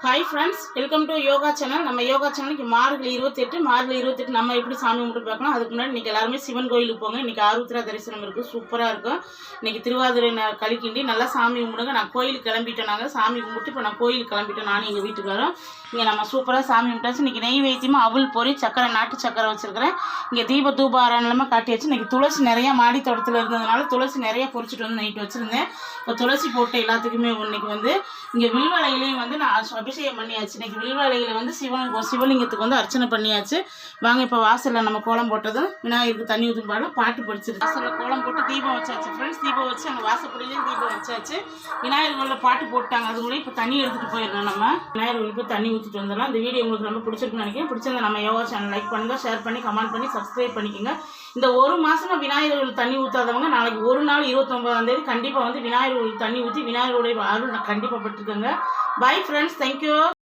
Hi friends, welcome to yoga channel. நம்ம யோகா சேனலுக்கு மார்கழி 28 நம்ம எப்படி சாமி கும்பிட்டு பார்க்கலாம். அதுக்கு முன்னாடி இன்றைக்கி எல்லாருமே சிவன் கோயிலுக்கு போங்க. இன்றைக்கி ஆருத்ரா தரிசனம் இருக்குது, சூப்பராக இருக்கும். இன்றைக்கி திருவாதிரை கழிக்கிண்டி நல்லா சாமி கும்பிடுங்க. நான் கோயிலுக்கு கிளம்பிட்டேன். நாங்கள் சாமி கும்பிட்டு இப்போ நான் கோயிலுக்கு கிளம்பிட்டேன். நானும் எங்கள் வீட்டுக்காரரும் இங்கே நம்ம சூப்பராக சாமி கும்பிட்டாச்சு. இன்றைக்கி நெய்வேத்தியமாக அவல் பொறி சக்கரை நாட்டு சக்கரை வச்சுருக்கிறேன். இங்கே தூப ஆராயணமாக காட்டியாச்சு. இன்றைக்கி துளசி நிறையா மாடி தோட்டத்தில் இருந்ததுனால துளசி நிறையா பொறிச்சிட்டு வந்து நைட்டு வச்சுருந்தேன். இப்போ துளசி போட்டு எல்லாத்துக்குமே இன்றைக்கி வந்து இங்கே வில்வலையிலையும் வந்து நான் அபிஷேகம் பண்ணியாச்சு. இன்றைக்கி வில்வலையில் வந்து சிவலிங்கத்துக்கு வந்து அர்ச்சனை பண்ணியாச்சு. வாங்க இப்போ வாசலில் நம்ம கோலம் போட்டதும் விநாயகருக்கு தண்ணி ஊற்றும் பாட்டு படிச்சிருக்கு. வாசலில் கோலம் போட்டு தீபம் வச்சாச்சு ஃப்ரெண்ட்ஸ். தீபம் வச்சு அங்கே வாசப்படியிலையும் தீபம் வச்சாச்சு. விநாயகர்களில் பாட்டு போட்டாங்க. அது கூட இப்போ தண்ணி எடுத்துகிட்டு போயிடணும். நம்ம விநாயகர்களுக்கு போய் தண்ணி ஊற்றிட்டு வந்துடலாம். இந்த வீடியோ உங்களுக்கு ரொம்ப பிடிச்சிருக்குன்னு நினைக்கிறேன். பிடிச்சிருந்தா நம்ம யோகா சேனல் லைக் பண்ணுங்கள், ஷேர் பண்ணி கமெண்ட் பண்ணி சப்ஸ்கிரைப் பண்ணிக்கோங்க. இந்த ஒரு மாதமாக விநாயகர்கள் தண்ணி ஊற்றாதவங்க நாளைக்கு ஒரு நாள் 29ஆம் தேதி கண்டிப்பாக வந்து விநாயகர்களுக்கு தண்ணி ஊற்றி விநாயகருடைய அருள் கண்டிப்பாக பட்டுருக்கோங்க. Bye friends, thank you.